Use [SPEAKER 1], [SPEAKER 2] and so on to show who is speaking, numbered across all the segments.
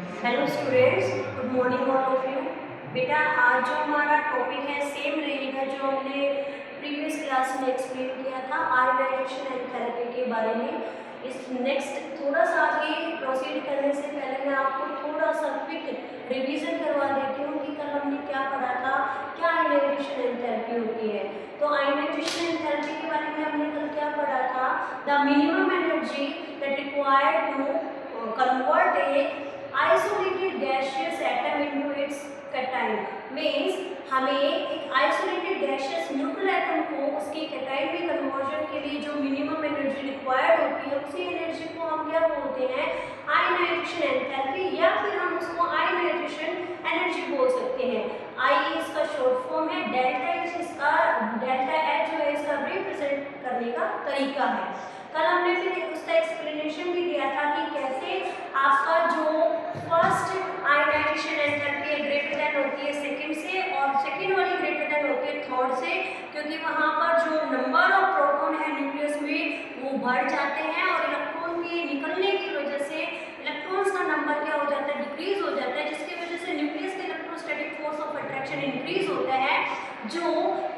[SPEAKER 1] Hello students, good morning all of you. बेटा आज जो हमारा टॉपिक है सेम रहेगा जो हमने प्रीवियस क्लास में एक्सप्लेन किया था आयोनाइजेशन एंथैल्पी के बारे में। इस नेक्स्ट थोड़ा सा आगे प्रोसीड करने से पहले मैं आपको थोड़ा सा क्विक रिवीजन करवा देती हूँ कि कल हमने क्या पढ़ा था, क्या आयोनाइजेशन एंथैल्पी होती है। तो आयोनाइजेशन एंथैल्पी के बारे में हमने कल क्या पढ़ा था, the minimum energy that required to convert a isolated gaseous atom into its cation means हमें एक आइसोलेटेड गैशियस न्यूक्लियर एटम को उसके कैटाइन में कन्वर्जन के लिए जो मिनिमम एनर्जी रिक्वायर्ड होती है उसी एनर्जी को हम क्या बोलते हैं, आयोनाइजेशन एंथैल्पी, या फिर हम उसको आयोनाइजेशन एनर्जी बोल सकते हैं। आई इसका शॉर्ट फॉर्म है, डेल्टा एच इसका डेल्टा एच जो है इसका रिप्रेजेंट करने का तरीका है। कल हमने फिर उसका एक्सप्लेनेशन भी दिया था कि कैसे आपका जो फर्स्ट आयोनाइजेशन एंथैल्पी है ग्रेटर देन होती है सेकंड से, और सेकंड वाली ग्रेटर देन होती है थर्ड से, क्योंकि वहाँ पर जो नंबर ऑफ प्रोटॉन है न्यूक्लियस में वो बढ़ जाते हैं और इलेक्ट्रॉन के निकलने की वजह से इलेक्ट्रॉन्स का नंबर क्या हो जाता है, डिक्रीज हो जाता है, जिसकी वजह से न्यूक्लियस के electrostatic force of attraction increase होता है जो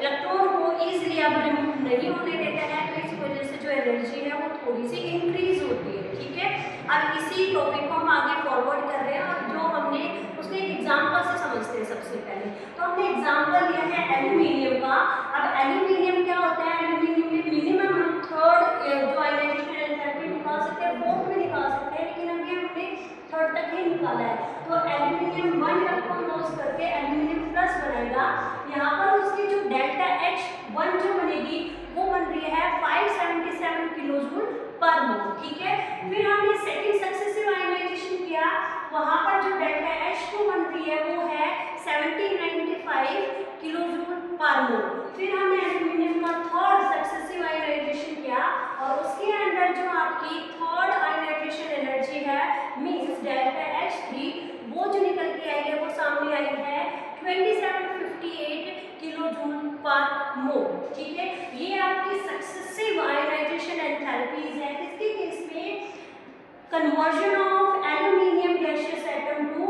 [SPEAKER 1] इलेक्ट्रॉन को ईजिली अब रिमूव नहीं होने देता है। तो इस वजह से जो एनर्जी है वो थोड़ी सी इंक्रीज होती है। ठीक है, अब इसी टॉपिक को हम आगे फॉरवर्ड कर रहे हैं और जो हमने उसके एक एग्जाम्पल से समझते हैं। सबसे पहले तो हमने एग्जाम्पल लिया है एल्यूमिनियम का। अब एल्यूमिनियम क्या होता है, एल्यूमिनियम में मिनिमम हम थर्ड जो आयोनाइजेशन एंथैल्पी निकाल सकते हैं, फोर्थ में निकाल सकते हैं, लेकिन अभी हमने थर्ड तक ही निकाला है। तो एल्यूमिनियम 1 इलेक्ट्रॉन लॉस करके एल्यूमिनियम प्लस बनेगा। यहाँ पर उसकी जो डेल्टा H1 जो बनेगी वो बन रही है 577 किलोजूल पर मोल। ठीक है, फिर हमने सेकंड सक्सेसिव आयोनाइजेशन किया, वहां पर जो डेल्टा H2 बन रही है वो है 1795 किलोजूल पर मोल। फिर हमने एल्यूमिनियम का थर्ड सक्सेसिव आयोनाइजेशन किया और उसके अंदर जो आपकी थर्ड आयोनाइजेशन एनर्जी है मींस डेल्टा H3 वो जो निकल के आई है वो सामने आई है 2758 किलोजूल पर मोल। ठीक है, ये आपकी सक्सेसिव आयोनाइजेशन एंथैल्पीज है। किसके केस में, conversion of aluminium gaseous atom to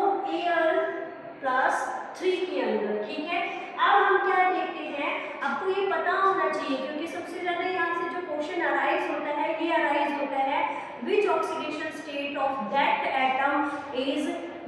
[SPEAKER 1] Al+3 के अंदर। ठीक है, अब हम क्या देखते हैं, आपको ये पता होना चाहिए क्योंकि सबसे ज्यादा यहाँ से जो क्वेश्चन अराइज होता है ये अराइज होता है which oxidation state of that atom is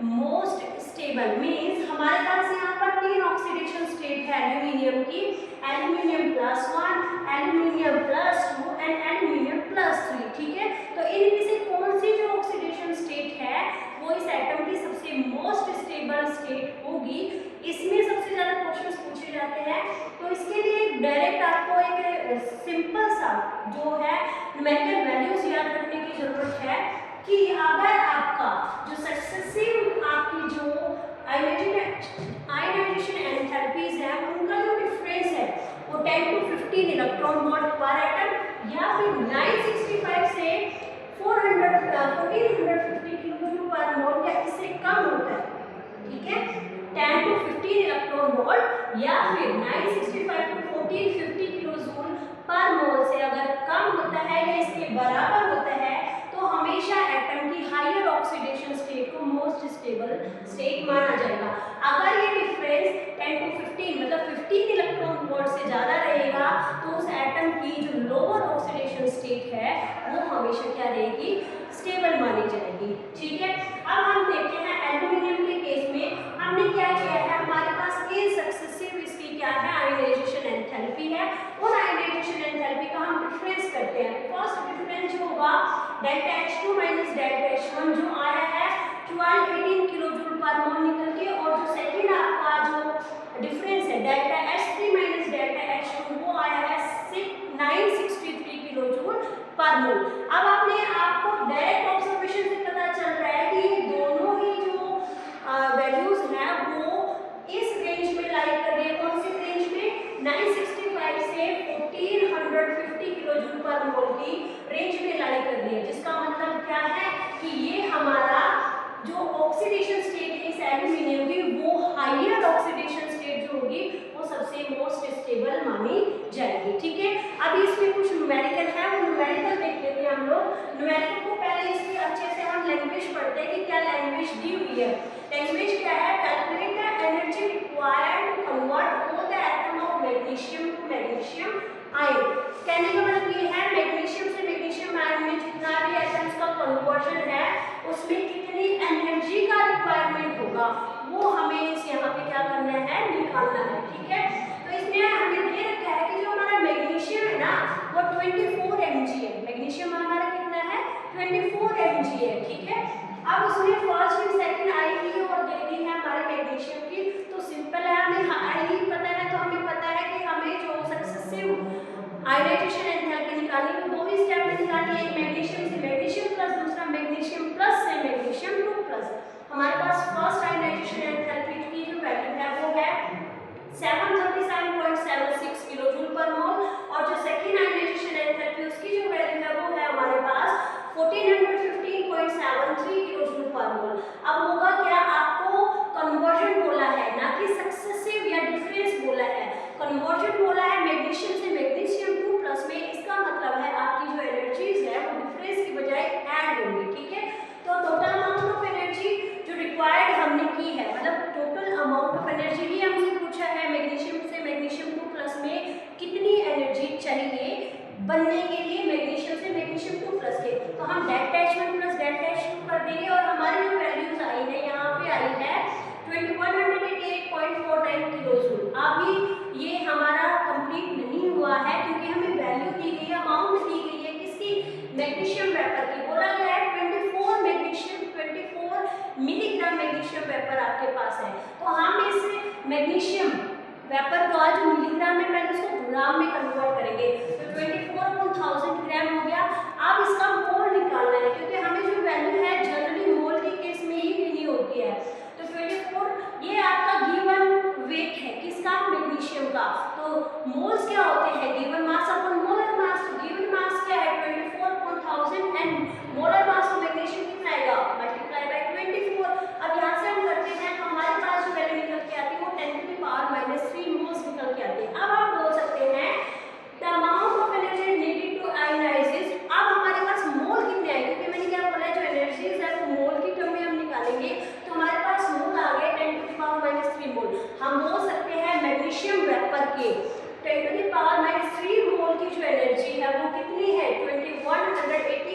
[SPEAKER 1] most stable. Means हमारे पास यहाँ पर 3 ऑक्सीडेशन स्टेट है एल्यूमिनियम की, एल्यूमिनियम +1, एल्यूमिनियम +2 एंड एल्यूमिनियम +3। ठीक है, तो इनमें से कौन सी जो ऑक्सीडेशन स्टेट है वो इस एटम की सबसे मोस्ट स्टेबल स्टेट होगी, इसमें सबसे ज्यादा क्वेश्चंस पूछे जाते हैं। तो इसके लिए डायरेक्ट आपको एक सिंपल सा जो है न्यूमेरिकल वैल्यूज याद रखने की जरूरत है कि अगर आपका जो सक्सेसिव आपकी जो आयोनाइजेशन एंथैल्पीज है उनका जो डिफरेंस है वो 10 to 15 इलेक्ट्रॉन वोल्ट पर एटम या फिर 965 से 1450 किलोजूल पर मोल या इससे कम होता है। ठीक है, 10 to 15 इलेक्ट्रॉन वोल्ट या फिर 965 to 1450 किलोजूल पर मोल से अगर कम होता है या इसके बराबर होता है तो हमेशा एटम की हायर ऑक्सीडेशन स्टेट को मोस्ट स्टेबल स्टेट माना जाएगा। अगर ये डिफरेंस 10 to 15 मतलब 15 इलेक्ट्रॉन वोल्ट से ज़्यादा रहेगा तो उस एटम की जो लोअर ऑक्सीडेशन स्टेट है वो हमेशा क्या रहेगी, स्टेबल मानी जाएगी। ठीक है, अब हम देखते हैं एल्यूमिनियम के केस में हमने क्या किया है, हमारे पास ये सक्सेसिव इसकी क्या है आयोनाइजेशन एंथैल्पी है। उन आयोनाइजेशन एंथैल्पी का हम डिफरेंस करते हैं। फर्स्ट डिफरेंस जो होगा delta H2 minus delta H1 जो आया है 1218 किलोजूल पर मोल निकल के, और जो सेकंड आपका जो डिफरेंस है delta H3 minus delta H2 वो आया है 963 किलोजूल पर मोल। अब आपने आपको डायरेक्ट ऑब्जर्वेशन से पता चल रहा है कि ये दोनों ही जो वैल्यूज हैं वो इस रेंज में लाई कर रही है। कौन सी रेंज में, 965 से 1450 किलोजूल पर मोल की रेंज में लाई कर रही है, जिसका मतलब क्या है कि ये हमारा जो ऑक्सीडेशन स्टेट है इस एल्यूमिनियम की वो हायर ऑक्सीडेशन स्टेट जो होगी वो सबसे मोस्ट स्टेबल मानी जाएगी। ठीक है, अभी इसमें कुछ न्यूमेरिकल है वो न्यूमेरिकल देख लेते हैं हम लोग। लैंग्वेज दी हुई है। लैंग्वेज क्या है? Calculate the energy required to convert all the atom of magnesium to magnesium ion. कहने का मतलब ये है मैग्नीशियम से मैग्नीशियम आयन में जितना भी एटम्स का कन्वर्जन है उसमें कितनी एनर्जी का रिक्वायरमेंट होगा वो हमें इस यहाँ पे क्या करना है? निकालना है। ठीक है, तो इसमें हमें ये रखा है कि जो हमारा मैग्नीशियम है ना वो 24 mg है। मैग्नीशियम हमारा कितना है? 24 mg है। ठीक है, अब उसमें फर्स्ट एंड सेकंड आई ही और दे दी है हमारे मैग्नीशियम की, तो सिंपल है, हमें आई ही पता है तो हमें पता है कि हमें जो सक्सेसिव आयनाइजेशन एंथैल्पी निकालनी है दो ही स्टेप में निकालनी है, एक मैग्नीशियम से मैग्नीशियम प्लस, दूसरा मैग्नीशियम प्लस से मैग्नीशियम 2 प्लस। हमारे पास फर्स्ट आयनाइजेशन एंथैल्पी की जो वैल्यू है वो है 737.76 किलोजूल पर मोल और जो सेकंड आयनाइजेशन एंथैल्पी उसकी जो वैल्यू है वो है हमारे पास 1415.73 किलोजूल पर मोल। अब होगा क्या? आपको कन्वर्जन बोला है ना कि सक्सेसिव या डिफरेंस बोला है। कन्वर्जन बोला है मैग्नीशियम से मैग्नीशियम 2 प्लस में, इसका मतलब है आपकी जो एनर्जीज है वो डिफरेंस की बजाय ऐड होंगी। ठीक है, तो टोटल अमाउंट ऑफ एनर्जी जो रिक्वायर्ड हमने की है, मतलब टोटल अमाउंट ऑफ एनर्जी ही हमसे पूछा है मैग्नीशियम से मैग्नीशियम 2 प्लस में कितनी एनर्जी चाहिए बनने के लिए मैग्नीशियम से मैग्नीशियम 2 प्लस के, तो हम date attachment plus date attachment कर देंगे और हमारी जो वैल्यूज आई है यहाँ पे आई है 2188.49 किलोजूल। अभी ये हमारा कंप्लीट नहीं हुआ है क्योंकि हमें वैल्यू दी गई है, अमाउंट दी गई है किसकी? मैग्नीशियम वेपर की। बोला गया है 24 मिलीग्राम मैग्नीशियम वेपर आपके पास है, तो हम इस मैग्नीशियम वेपर को आज मिलीग्राम में पहले उसको ग्राम में कन्वर्ट करेंगे, तो 24/1000 ग्राम हो गया। अब इसका मोल निकालना है क्योंकि हमें जो वैल्यू है जनरली मोल के केस में ही लेनी होती है, तो 24 ये आपका गिवन वेट है किसका? मैग्नीशियम का। तो मोल्स क्या होते हैं? Given mass upon molar mass. तो गिवन मास क्या है? 24/1000 and molar mass of magnesium कितना आएगा? Multiply by 24। अब यहाँ से हम करते हैं तो हमारे पास जो वैल्यू निकल के आती है वो 10⁻³ मोल्स निकल के आती है। अब आप बोल सकते हैं the amount of energy needed to ionise. अब हमारे पास मोल कितने आए? क्योंकि मैंने क्या बोला है जो एनर्जीज है वो मोल की टर्म में हम निकालेंगे, तो हमारे पास मोल आ गए 10⁻³ मोल। हम बोल सकते हैं मैग्नीशियम वेपर के 10⁻³ मोल की जो एनर्जी है वो कितनी है? 2188